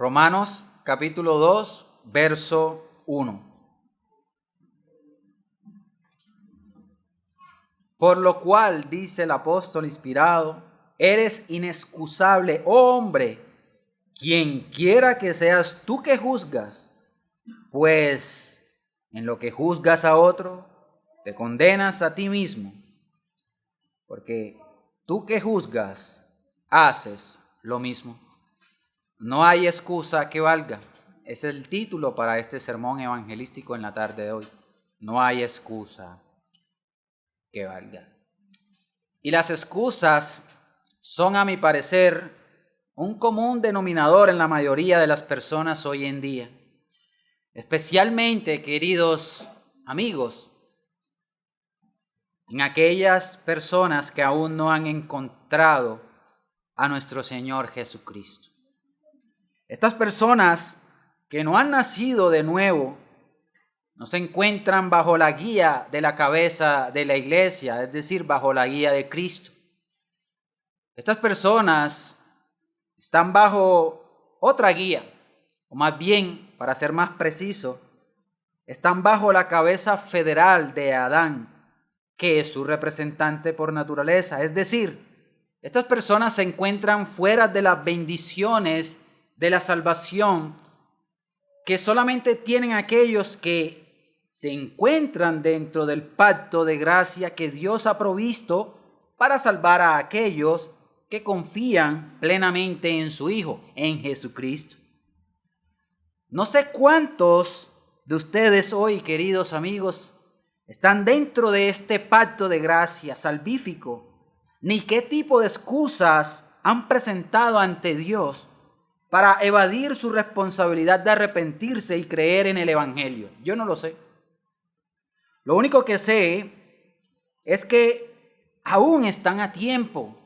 Romanos capítulo 2, verso 1. Por lo cual, dice el apóstol inspirado, eres inexcusable, oh hombre, quien quiera que seas tú que juzgas, pues en lo que juzgas a otro, te condenas a ti mismo, porque tú que juzgas, haces lo mismo. No hay excusa que valga. Es el título para este sermón evangelístico en la tarde de hoy. No hay excusa que valga. Y las excusas son, a mi parecer, un común denominador en la mayoría de las personas hoy en día. Especialmente, queridos amigos, en aquellas personas que aún no han encontrado a nuestro Señor Jesucristo. Estas personas que no han nacido de nuevo no se encuentran bajo la guía de la cabeza de la iglesia, es decir, bajo la guía de Cristo. Estas personas están bajo otra guía, o más bien, para ser más preciso, están bajo la cabeza federal de Adán, que es su representante por naturaleza. Es decir, estas personas se encuentran fuera de las bendiciones de la salvación que solamente tienen aquellos que se encuentran dentro del pacto de gracia que Dios ha provisto para salvar a aquellos que confían plenamente en su Hijo, en Jesucristo. No sé cuántos de ustedes hoy, queridos amigos, están dentro de este pacto de gracia salvífico, ni qué tipo de excusas han presentado ante Dios para evadir su responsabilidad de arrepentirse y creer en el Evangelio. Yo no lo sé. Lo único que sé es que aún están a tiempo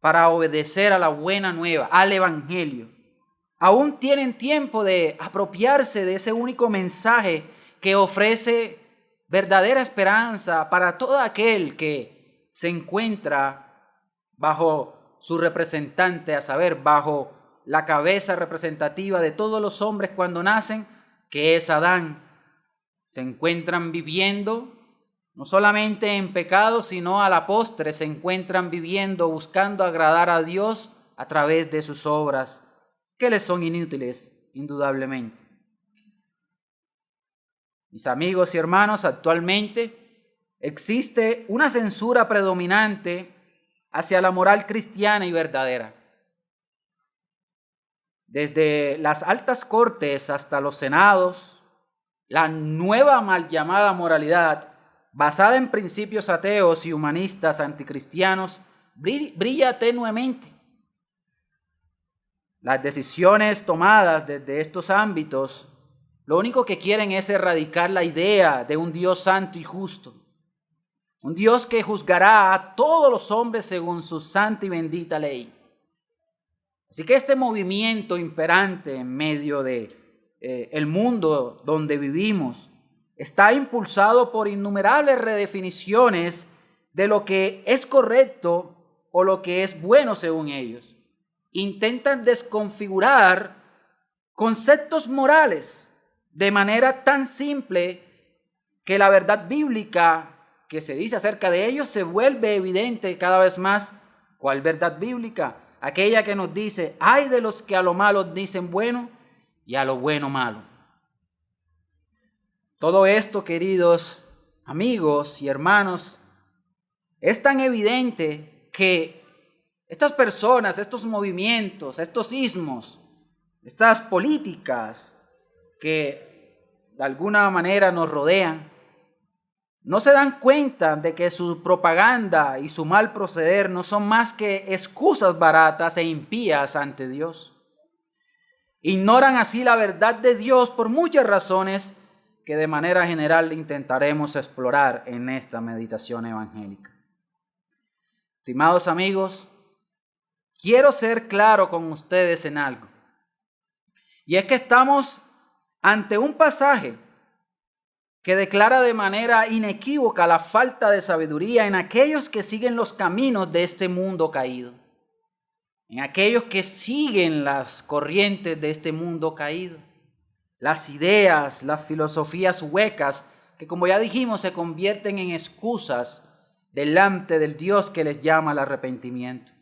para obedecer a la buena nueva, al Evangelio. Aún tienen tiempo de apropiarse de ese único mensaje que ofrece verdadera esperanza para todo aquel que se encuentra bajo su representante, a saber, bajo la cabeza representativa de todos los hombres cuando nacen, que es Adán. Se encuentran viviendo no solamente en pecado, sino a la postre se encuentran viviendo buscando agradar a Dios a través de sus obras, que les son inútiles, indudablemente. Mis amigos y hermanos, actualmente existe una censura predominante hacia la moral cristiana y verdadera. Desde las altas cortes hasta los senados, la nueva mal llamada moralidad, basada en principios ateos y humanistas anticristianos, brilla tenuemente. Las decisiones tomadas desde estos ámbitos, lo único que quieren es erradicar la idea de un Dios santo y justo, un Dios que juzgará a todos los hombres según su santa y bendita ley. Así que este movimiento imperante en medio de el mundo donde vivimos está impulsado por innumerables redefiniciones de lo que es correcto o lo que es bueno según ellos. Intentan desconfigurar conceptos morales de manera tan simple que la verdad bíblica que se dice acerca de ellos se vuelve evidente cada vez más. ¿Cuál verdad bíblica? Aquella que nos dice, ay de los que a lo malo dicen bueno y a lo bueno malo. Todo esto, queridos amigos y hermanos, es tan evidente que estas personas, estos movimientos, estos ismos, estas políticas que de alguna manera nos rodean, no se dan cuenta de que su propaganda y su mal proceder no son más que excusas baratas e impías ante Dios. Ignoran así la verdad de Dios por muchas razones que de manera general intentaremos explorar en esta meditación evangélica. Estimados amigos, quiero ser claro con ustedes en algo. Y es que estamos ante un pasaje que declara de manera inequívoca la falta de sabiduría en aquellos que siguen los caminos de este mundo caído. en aquellos que siguen las corrientes de este mundo caído, las ideas, las filosofías huecas que, como ya dijimos, se convierten en excusas delante del Dios que les llama al arrepentimiento.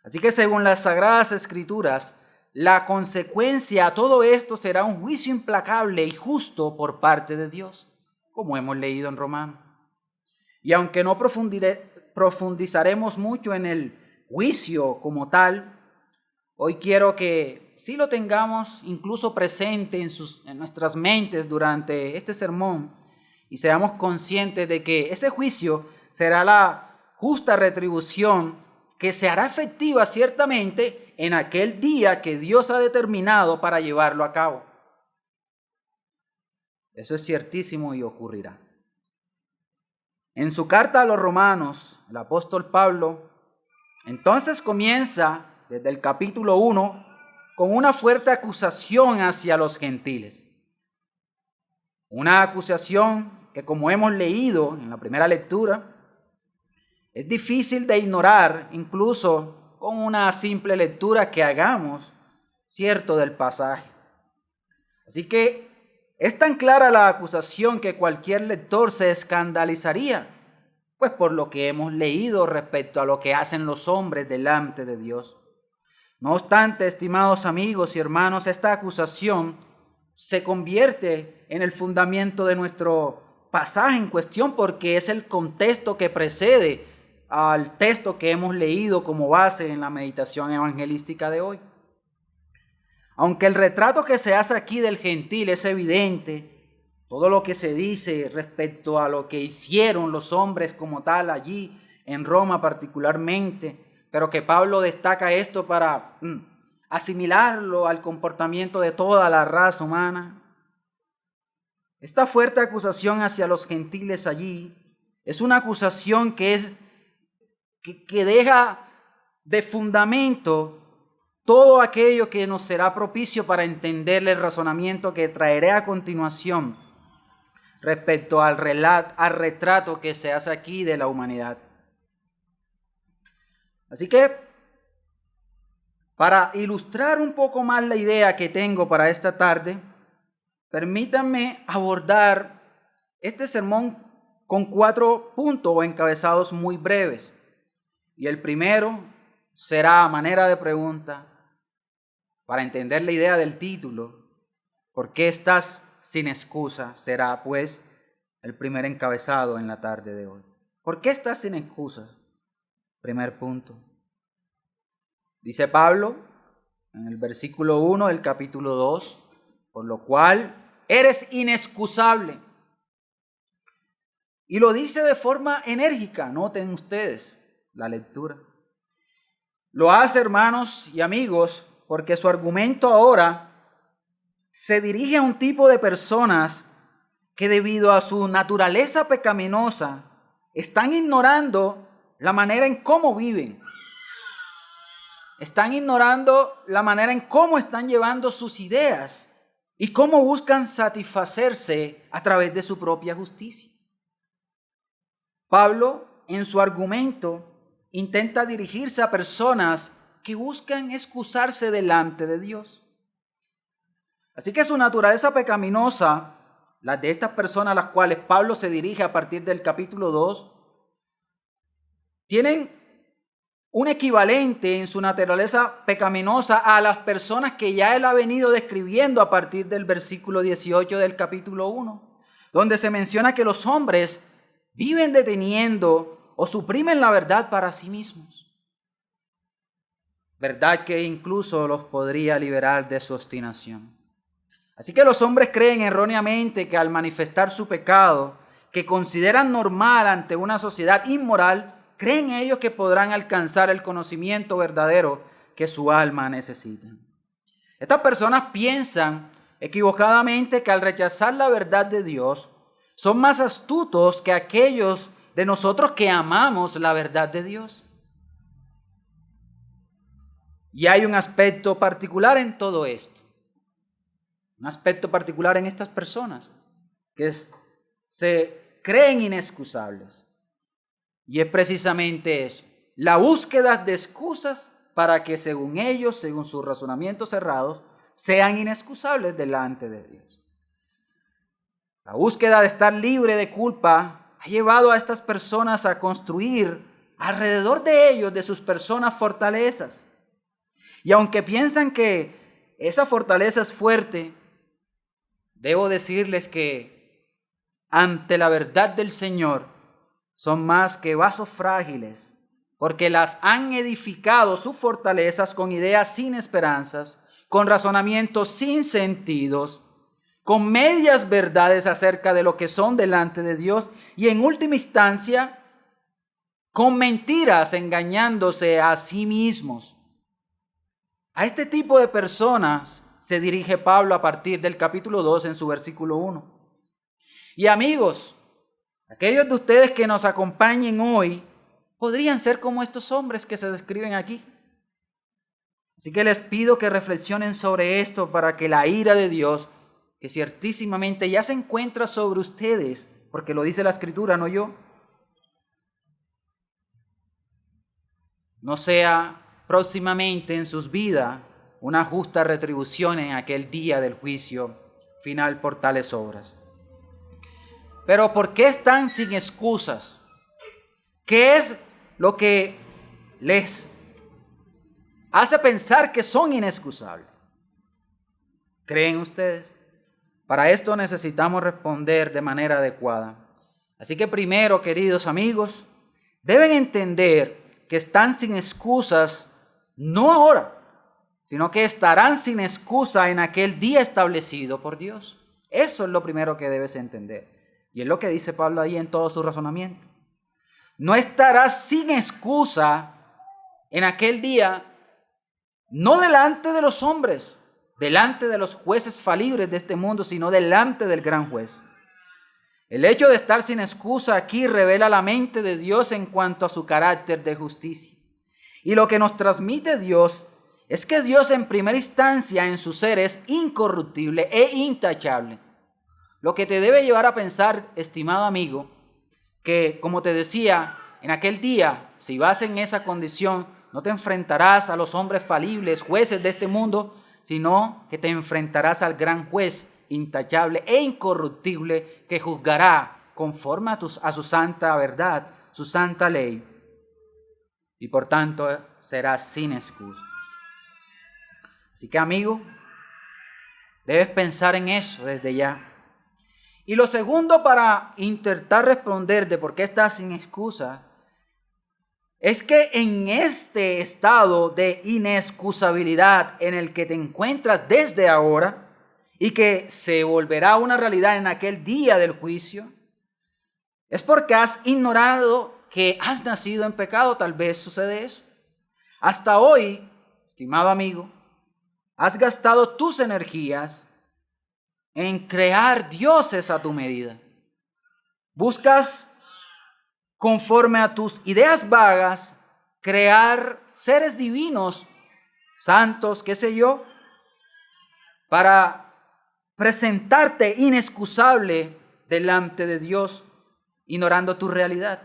Así que según las Sagradas Escrituras, la consecuencia a todo esto será un juicio implacable y justo por parte de Dios, como hemos leído en Romanos. Y aunque no profundizaremos mucho en el juicio como tal, hoy quiero que sí lo tengamos incluso presente en nuestras mentes durante este sermón y seamos conscientes de que ese juicio será la justa retribución que se hará efectiva ciertamente en aquel día que Dios ha determinado para llevarlo a cabo. Eso es ciertísimo y ocurrirá. En su carta a los Romanos, el apóstol Pablo entonces comienza desde el capítulo 1 con una fuerte acusación hacia los gentiles. Una acusación que, como hemos leído en la primera lectura, es difícil de ignorar incluso con una simple lectura que hagamos, cierto, del pasaje. Así que es tan clara la acusación que cualquier lector se escandalizaría, pues por lo que hemos leído respecto a lo que hacen los hombres delante de Dios. No obstante, estimados amigos y hermanos, esta acusación se convierte en el fundamento de nuestro pasaje en cuestión porque es el contexto que precede al texto que hemos leído como base en la meditación evangelística de hoy. Aunque el retrato que se hace aquí del gentil es evidente, todo lo que se dice respecto a lo que hicieron los hombres como tal allí en Roma particularmente, pero que Pablo destaca esto para asimilarlo al comportamiento de toda la raza humana. Esta fuerte acusación hacia los gentiles allí es una acusación que deja de fundamento todo aquello que nos será propicio para entender el razonamiento que traeré a continuación respecto al retrato que se hace aquí de la humanidad. Así que, para ilustrar un poco más la idea que tengo para esta tarde, permítanme abordar este sermón con 4 puntos o encabezados muy breves. Y el primero será a manera de pregunta, para entender la idea del título, ¿por qué estás sin excusa? Será pues el primer encabezado en la tarde de hoy. ¿Por qué estás sin excusas? Primer punto. Dice Pablo en el versículo 1 del capítulo 2, por lo cual eres inexcusable. Y lo dice de forma enérgica, noten ustedes la lectura. Lo hace, hermanos y amigos, porque su argumento ahora se dirige a un tipo de personas que debido a su naturaleza pecaminosa están ignorando la manera en cómo viven. Están ignorando la manera en cómo están llevando sus ideas y cómo buscan satisfacerse a través de su propia justicia. Pablo, en su argumento, intenta dirigirse a personas que buscan excusarse delante de Dios. Así que su naturaleza pecaminosa, la de estas personas a las cuales Pablo se dirige a partir del capítulo 2, tienen un equivalente en su naturaleza pecaminosa a las personas que ya él ha venido describiendo a partir del versículo 18 del capítulo 1, donde se menciona que los hombres viven deteniendo o suprimen la verdad para sí mismos. Verdad que incluso los podría liberar de su obstinación. Así que los hombres creen erróneamente que al manifestar su pecado, que consideran normal ante una sociedad inmoral, creen ellos que podrán alcanzar el conocimiento verdadero que su alma necesita. Estas personas piensan equivocadamente que al rechazar la verdad de Dios, son más astutos que aquellos de nosotros que amamos la verdad de Dios. Y hay un aspecto particular en todo esto. Un aspecto particular en estas personas, que se creen inexcusables. Y es precisamente eso, la búsqueda de excusas para que según ellos, según sus razonamientos cerrados, sean inexcusables delante de Dios. La búsqueda de estar libre de culpa ha llevado a estas personas a construir alrededor de ellos, de sus personas, fortalezas. Y aunque piensan que esa fortaleza es fuerte, debo decirles que ante la verdad del Señor son más que vasos frágiles, porque las han edificado sus fortalezas con ideas sin esperanzas, con razonamientos sin sentidos, con medias verdades acerca de lo que son delante de Dios y en última instancia con mentiras engañándose a sí mismos. A este tipo de personas se dirige Pablo a partir del capítulo 2 en su versículo 1. Y amigos, aquellos de ustedes que nos acompañen hoy podrían ser como estos hombres que se describen aquí. Así que les pido que reflexionen sobre esto para que la ira de Dios, que ciertísimamente ya se encuentra sobre ustedes, porque lo dice la Escritura, no yo, no sea próximamente en sus vidas una justa retribución en aquel día del juicio final por tales obras. Pero ¿por qué están sin excusas? ¿Qué es lo que les hace pensar que son inexcusables? ¿Creen ustedes? Para esto necesitamos responder de manera adecuada. Así que primero, queridos amigos, deben entender que están sin excusas no ahora, sino que estarán sin excusa en aquel día establecido por Dios. Eso es lo primero que debes entender. Y es lo que dice Pablo ahí en todo su razonamiento. No estarás sin excusa en aquel día, no delante de los hombres, delante de los jueces falibles de este mundo, sino delante del gran juez. El hecho de estar sin excusa aquí revela la mente de Dios en cuanto a su carácter de justicia. Y lo que nos transmite Dios es que Dios en primera instancia en su ser es incorruptible e intachable. Lo que te debe llevar a pensar, estimado amigo, que como te decía, en aquel día, si vas en esa condición, no te enfrentarás a los hombres falibles, jueces de este mundo, sino que te enfrentarás al gran juez intachable e incorruptible que juzgará conforme a su santa verdad, su santa ley. Y por tanto serás sin excusas. Así que amigo, debes pensar en eso desde ya. Y lo segundo para intentar responder de por qué estás sin excusa es que en este estado de inexcusabilidad en el que te encuentras desde ahora y que se volverá una realidad en aquel día del juicio, es porque has ignorado que has nacido en pecado. Tal vez sucede eso. Hasta hoy, estimado amigo, has gastado tus energías en crear dioses a tu medida. Buscas, conforme a tus ideas vagas, crear seres divinos, santos, qué sé yo, para presentarte inexcusable delante de Dios, ignorando tu realidad.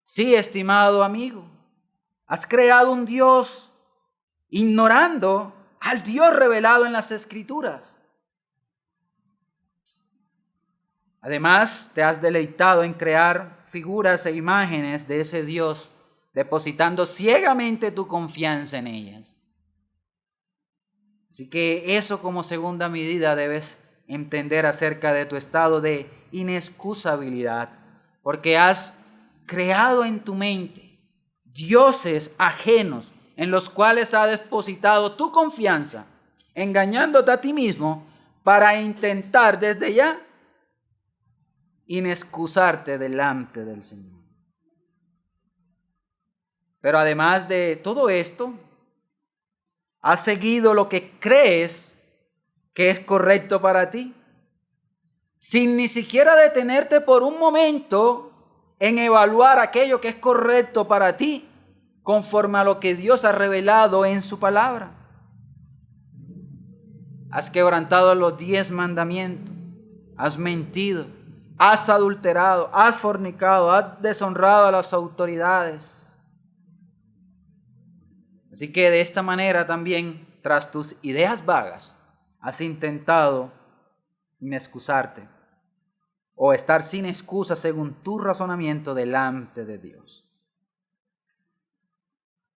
Sí, estimado amigo, has creado un Dios ignorando al Dios revelado en las Escrituras. Además, te has deleitado en crear figuras e imágenes de ese Dios, depositando ciegamente tu confianza en ellas. Así que eso como segunda medida debes entender acerca de tu estado de inexcusabilidad, porque has creado en tu mente dioses ajenos en los cuales has depositado tu confianza, engañándote a ti mismo para intentar desde ya inexcusarte delante del Señor. Pero además de todo esto, has seguido lo que crees que es correcto para ti, sin ni siquiera detenerte por un momento en evaluar aquello que es correcto para ti, conforme a lo que Dios ha revelado en su palabra. Has quebrantado los 10 mandamientos, has mentido, has adulterado, has fornicado, has deshonrado a las autoridades. Así que de esta manera también, tras tus ideas vagas, has intentado inexcusarte o estar sin excusa según tu razonamiento delante de Dios.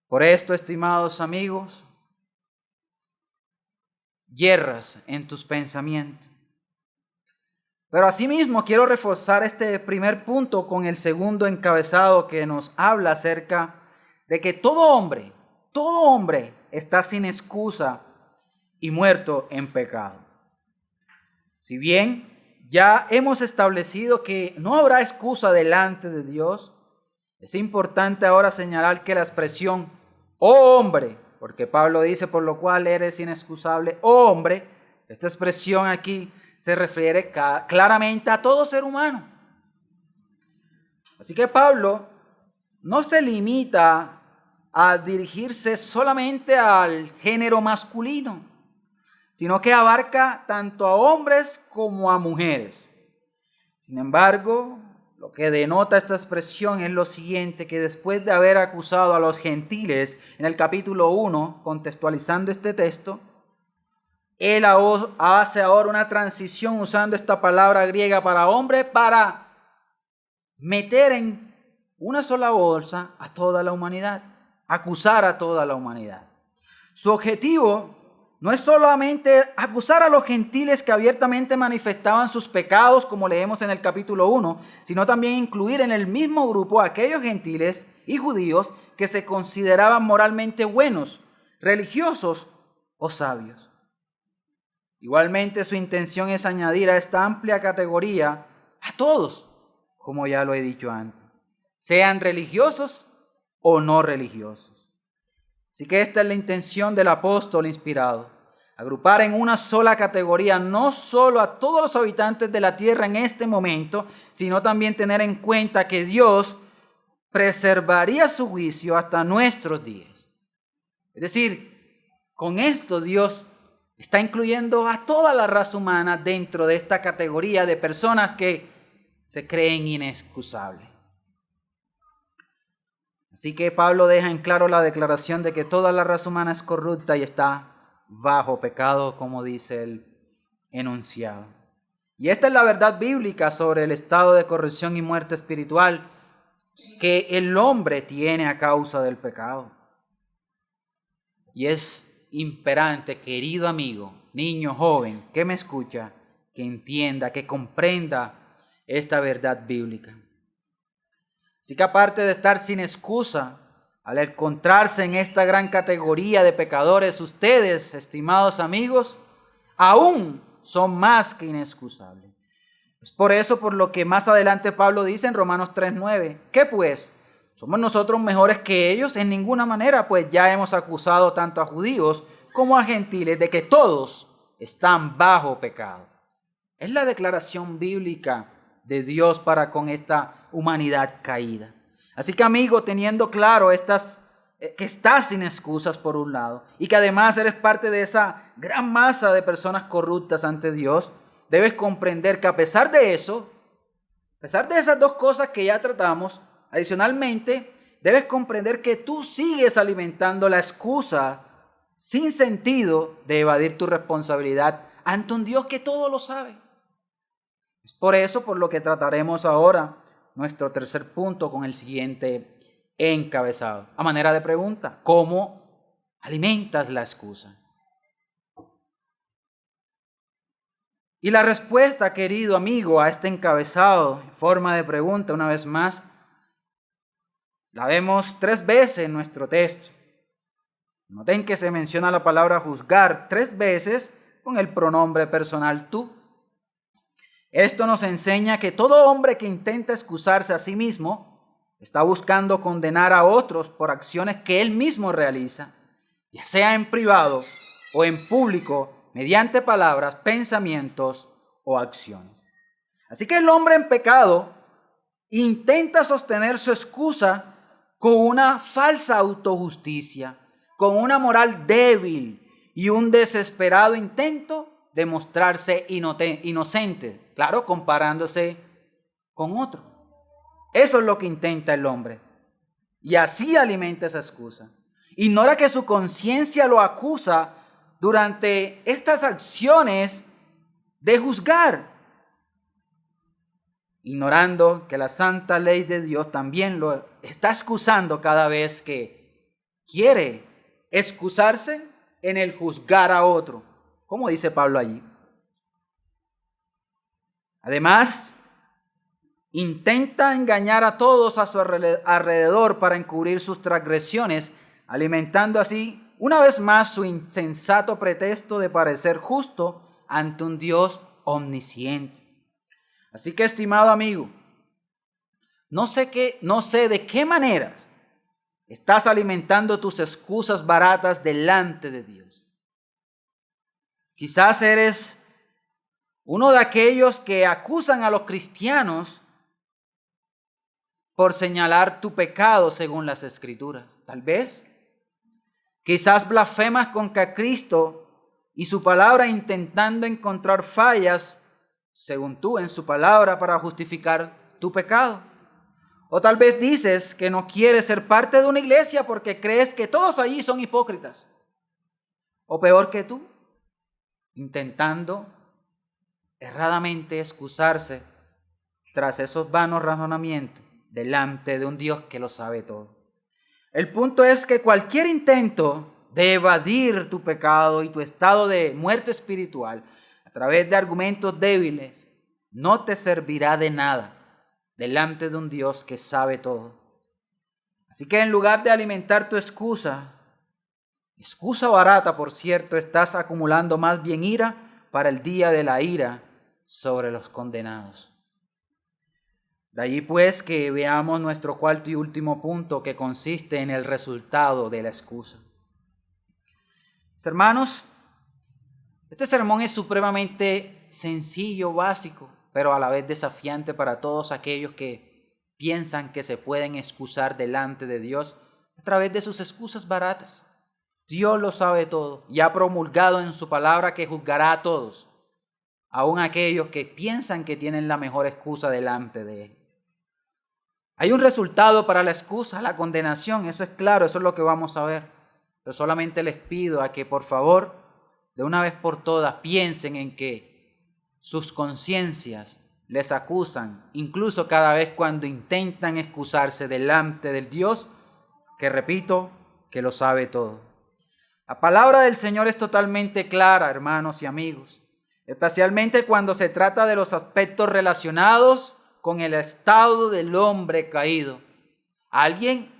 Por esto, estimados amigos, yerras en tus pensamientos. Pero asimismo quiero reforzar este primer punto con el segundo encabezado que nos habla acerca de que todo hombre está sin excusa y muerto en pecado. Si bien ya hemos establecido que no habrá excusa delante de Dios, es importante ahora señalar que la expresión "oh hombre", porque Pablo dice por lo cual eres inexcusable, "oh hombre", esta expresión aquí se refiere claramente a todo ser humano. Así que Pablo no se limita a dirigirse solamente al género masculino, sino que abarca tanto a hombres como a mujeres. Sin embargo, lo que denota esta expresión es lo siguiente, que después de haber acusado a los gentiles en el capítulo 1, contextualizando este texto, él hace ahora una transición usando esta palabra griega para hombre para meter en una sola bolsa a toda la humanidad, acusar a toda la humanidad. Su objetivo no es solamente acusar a los gentiles que abiertamente manifestaban sus pecados, como leemos en el capítulo 1, sino también incluir en el mismo grupo a aquellos gentiles y judíos que se consideraban moralmente buenos, religiosos o sabios. Igualmente, su intención es añadir a esta amplia categoría a todos, como ya lo he dicho antes, sean religiosos o no religiosos. Así que esta es la intención del apóstol inspirado, agrupar en una sola categoría no solo a todos los habitantes de la tierra en este momento, sino también tener en cuenta que Dios preservaría su juicio hasta nuestros días. Es decir, con esto Dios está incluyendo a toda la raza humana dentro de esta categoría de personas que se creen inexcusables. Así que Pablo deja en claro la declaración de que toda la raza humana es corrupta y está bajo pecado, como dice el enunciado. Y esta es la verdad bíblica sobre el estado de corrupción y muerte espiritual que el hombre tiene a causa del pecado. Y es imperante, querido amigo, niño, joven, que me escucha, que entienda, que comprenda esta verdad bíblica. Así que aparte de estar sin excusa, al encontrarse en esta gran categoría de pecadores, ustedes, estimados amigos, aún son más que inexcusables. Es por eso por lo que más adelante Pablo dice en Romanos 3:9, ¿qué pues? ¿Somos nosotros mejores que ellos? En ninguna manera, pues ya hemos acusado tanto a judíos como a gentiles de que todos están bajo pecado. Es la declaración bíblica de Dios para con esta humanidad caída. Así que, amigo, teniendo claro que estás sin excusas por un lado y que además eres parte de esa gran masa de personas corruptas ante Dios, debes comprender que a pesar de eso, a pesar de esas dos cosas que ya tratamos, adicionalmente, debes comprender que tú sigues alimentando la excusa sin sentido de evadir tu responsabilidad ante un Dios que todo lo sabe. Es por eso por lo que trataremos ahora nuestro tercer punto con el siguiente encabezado. A manera de pregunta, ¿cómo alimentas la excusa? Y la respuesta, querido amigo, a este encabezado en forma de pregunta, una vez más, la vemos 3 veces en nuestro texto. Noten que se menciona la palabra juzgar 3 veces con el pronombre personal tú. Esto nos enseña que todo hombre que intenta excusarse a sí mismo está buscando condenar a otros por acciones que él mismo realiza, ya sea en privado o en público, mediante palabras, pensamientos o acciones. Así que el hombre en pecado intenta sostener su excusa con una falsa autojusticia, con una moral débil y un desesperado intento de mostrarse inocente, claro, comparándose con otro. Eso es lo que intenta el hombre. Y así alimenta esa excusa. Ignora que su conciencia lo acusa durante estas acciones de juzgar, ignorando que la santa ley de Dios también lo está excusando cada vez que quiere excusarse en el juzgar a otro, como dice Pablo allí. Además, intenta engañar a todos a su alrededor para encubrir sus transgresiones, alimentando así una vez más su insensato pretexto de parecer justo ante un Dios omnisciente. Así que, estimado amigo, no sé de qué maneras estás alimentando tus excusas baratas delante de Dios. Quizás eres uno de aquellos que acusan a los cristianos por señalar tu pecado según las Escrituras. Tal vez. Quizás blasfemas contra Cristo y su palabra intentando encontrar fallas, según tú, en su palabra para justificar tu pecado. O tal vez dices que no quieres ser parte de una iglesia porque crees que todos allí son hipócritas. O peor que tú, intentando erradamente excusarse tras esos vanos razonamientos delante de un Dios que lo sabe todo. El punto es que cualquier intento de evadir tu pecado y tu estado de muerte espiritual a través de argumentos débiles no te servirá de nada delante de un Dios que sabe todo. Así que en lugar de alimentar tu excusa barata, por cierto, estás acumulando más bien ira para el día de la ira sobre los condenados. De allí pues que veamos nuestro cuarto y último punto, que consiste en el resultado de la excusa. Mis hermanos, este sermón es supremamente sencillo, básico, pero a la vez desafiante para todos aquellos que piensan que se pueden excusar delante de Dios a través de sus excusas baratas. Dios lo sabe todo y ha promulgado en su palabra que juzgará a todos, aun aquellos que piensan que tienen la mejor excusa delante de Él. Hay un resultado para la excusa, la condenación, eso es claro, eso es lo que vamos a ver. Pero solamente les pido a que por favor, de una vez por todas, piensen en que sus conciencias les acusan, incluso cada vez cuando intentan excusarse delante del Dios, que repito, que lo sabe todo. La palabra del Señor es totalmente clara, hermanos y amigos, especialmente cuando se trata de los aspectos relacionados con el estado del hombre caído. Alguien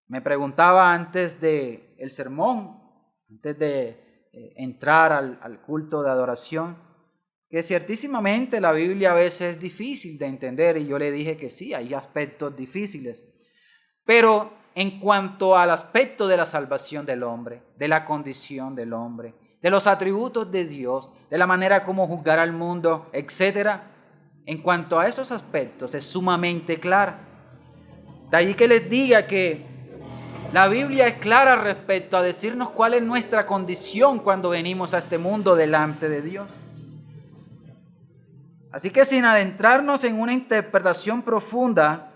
me preguntaba antes del sermón, antes de entrar al culto de adoración, que ciertísimamente la Biblia a veces es difícil de entender, y yo le dije que sí, hay aspectos difíciles. Pero en cuanto al aspecto de la salvación del hombre, de la condición del hombre, de los atributos de Dios, de la manera como juzgar al mundo, etcétera, en cuanto a esos aspectos es sumamente clara. De allí que les diga que la Biblia es clara respecto a decirnos cuál es nuestra condición cuando venimos a este mundo delante de Dios. Así que sin adentrarnos en una interpretación profunda,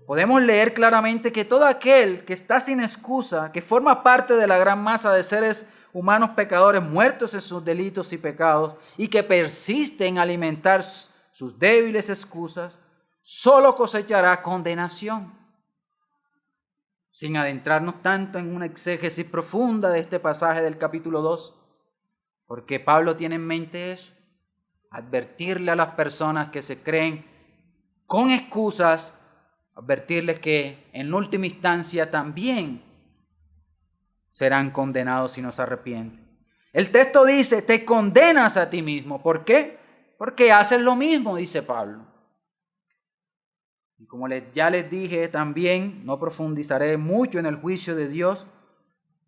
podemos leer claramente que todo aquel que está sin excusa, que forma parte de la gran masa de seres humanos pecadores muertos en sus delitos y pecados y que persiste en alimentar sus débiles excusas, solo cosechará condenación. Sin adentrarnos tanto en una exégesis profunda de este pasaje del capítulo 2, porque Pablo tiene en mente eso, advertirle a las personas que se creen con excusas, advertirles que en última instancia también serán condenados si no se arrepienten. El texto dice, te condenas a ti mismo. ¿Por qué? Porque haces lo mismo, dice Pablo. Y como ya les dije también, no profundizaré mucho en el juicio de Dios.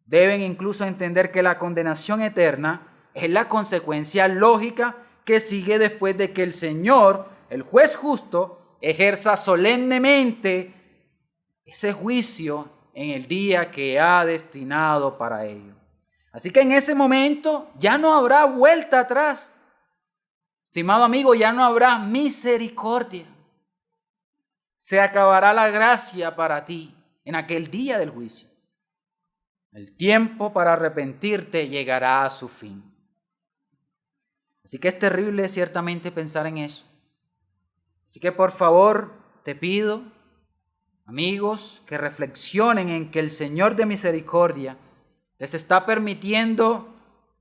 Deben incluso entender que la condenación eterna es la consecuencia lógica que sigue después de que el Señor, el juez justo, ejerza solemnemente ese juicio en el día que ha destinado para ello. Así que en ese momento ya no habrá vuelta atrás. Estimado amigo, ya no habrá misericordia. Se acabará la gracia para ti en aquel día del juicio. El tiempo para arrepentirte llegará a su fin. Así que es terrible ciertamente pensar en eso. Así que por favor te pido, amigos, que reflexionen en que el Señor de misericordia les está permitiendo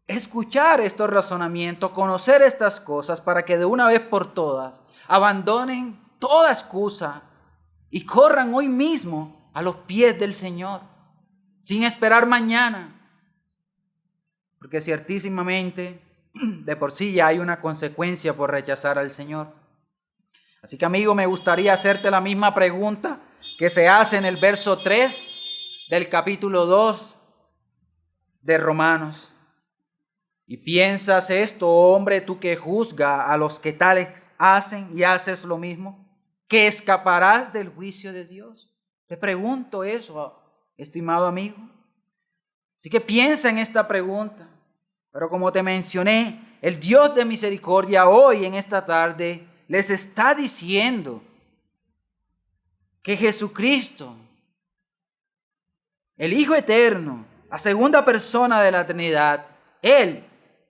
escuchar estos razonamientos, conocer estas cosas para que de una vez por todas abandonen toda excusa y corran hoy mismo a los pies del Señor, sin esperar mañana. Porque ciertísimamente de por sí ya hay una consecuencia por rechazar al Señor. Así que, amigo, me gustaría hacerte la misma pregunta que se hace en el verso 3 del capítulo 2 de Romanos. Y piensas esto, hombre, tú que juzga a los que tales hacen y haces lo mismo, ¿que escaparás del juicio de Dios? Te pregunto eso, estimado amigo. Así que piensa en esta pregunta. Pero como te mencioné, el Dios de misericordia hoy en esta tarde les está diciendo que Jesucristo, el Hijo eterno, la segunda persona de la Trinidad, Él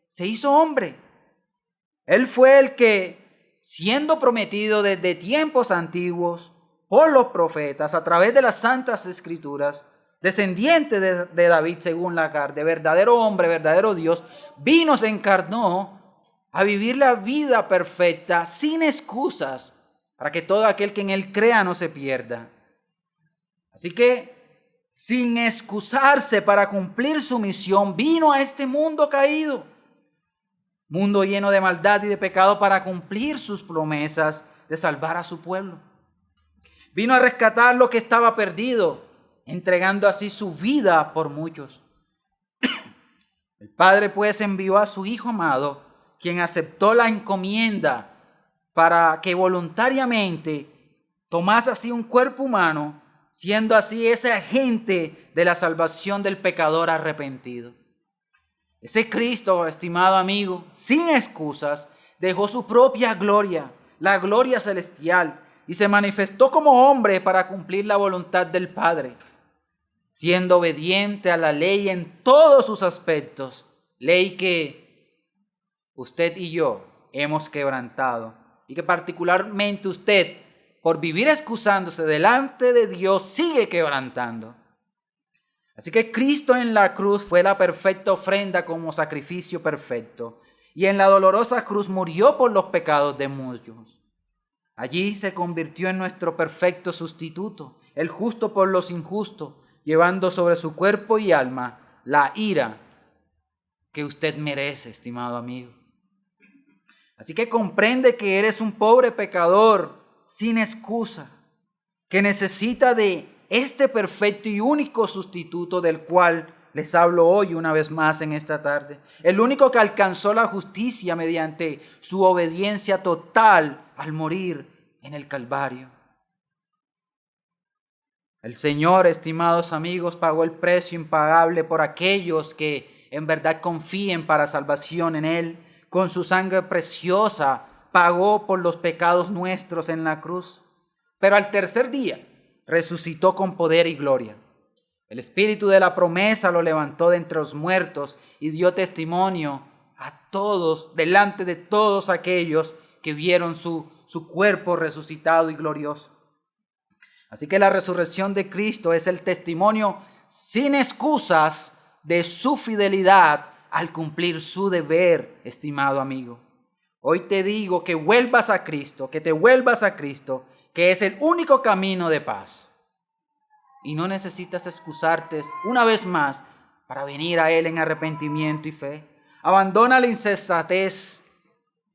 se hizo hombre. Él fue el que, siendo prometido desde tiempos antiguos por los profetas, a través de las santas escrituras, descendiente de David según la carne, verdadero hombre, verdadero Dios, vino, se encarnó a vivir la vida perfecta, sin excusas, para que todo aquel que en Él crea no se pierda. Así que, sin excusarse para cumplir su misión, vino a este mundo caído, mundo lleno de maldad y de pecado, para cumplir sus promesas de salvar a su pueblo. Vino a rescatar lo que estaba perdido, entregando así su vida por muchos. El Padre pues envió a su Hijo amado, quien aceptó la encomienda para que voluntariamente tomase así un cuerpo humano, siendo así ese agente de la salvación del pecador arrepentido. Ese Cristo, estimado amigo, sin excusas, dejó su propia gloria, la gloria celestial, y se manifestó como hombre para cumplir la voluntad del Padre, siendo obediente a la ley en todos sus aspectos, ley que usted y yo hemos quebrantado, y que particularmente usted, por vivir excusándose delante de Dios, sigue quebrantando. Así que Cristo en la cruz fue la perfecta ofrenda como sacrificio perfecto, y en la dolorosa cruz murió por los pecados de muchos. Allí se convirtió en nuestro perfecto sustituto, el justo por los injustos, llevando sobre su cuerpo y alma la ira que usted merece, estimado amigo. Así que comprende que eres un pobre pecador sin excusa, que necesita de este perfecto y único sustituto del cual les hablo hoy una vez más en esta tarde. El único que alcanzó la justicia mediante su obediencia total al morir en el Calvario. El Señor, estimados amigos, pagó el precio impagable por aquellos que en verdad confíen para salvación en Él. Con su sangre preciosa pagó por los pecados nuestros en la cruz. Pero al tercer día resucitó con poder y gloria. El Espíritu de la promesa lo levantó de entre los muertos y dio testimonio a todos, delante de todos aquellos que vieron su cuerpo resucitado y glorioso. Así que la resurrección de Cristo es el testimonio sin excusas de su fidelidad al cumplir su deber, estimado amigo. Hoy te digo que vuelvas a Cristo, que te vuelvas a Cristo, que es el único camino de paz. Y no necesitas excusarte una vez más para venir a Él en arrepentimiento y fe. Abandona la insensatez,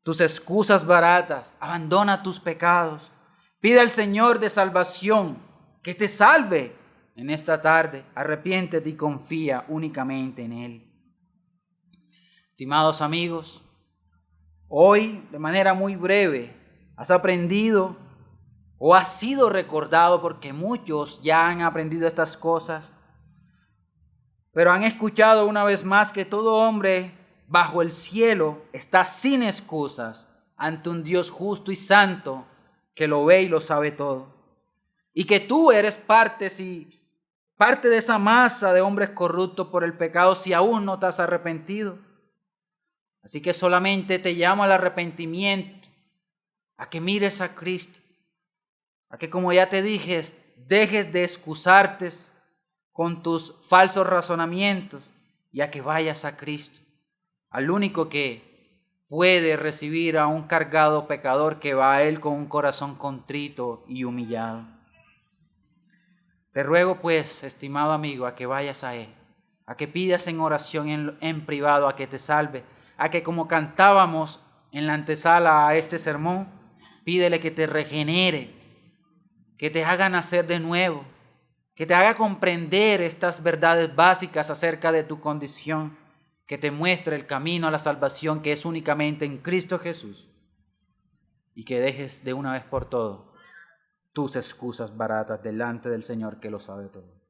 tus excusas baratas, abandona tus pecados. Pide al Señor de salvación que te salve en esta tarde. Arrepiéntete y confía únicamente en Él. Estimados amigos, hoy de manera muy breve has aprendido o has sido recordado, porque muchos ya han aprendido estas cosas, pero han escuchado una vez más que todo hombre bajo el cielo está sin excusas ante un Dios justo y santo que lo ve y lo sabe todo. Y que tú eres parte parte de esa masa de hombres corruptos por el pecado si aún no te has arrepentido. Así que solamente te llamo al arrepentimiento, a que mires a Cristo, a que, como ya te dije, dejes de excusarte con tus falsos razonamientos y a que vayas a Cristo, al único que puede recibir a un cargado pecador que va a Él con un corazón contrito y humillado. Te ruego pues, estimado amigo, a que vayas a Él, a que pidas en oración en privado, a que te salve, a que, como cantábamos en la antesala a este sermón, pídele que te regenere, que te haga nacer de nuevo, que te haga comprender estas verdades básicas acerca de tu condición, que te muestre el camino a la salvación que es únicamente en Cristo Jesús, y que dejes de una vez por todas tus excusas baratas delante del Señor que lo sabe todo.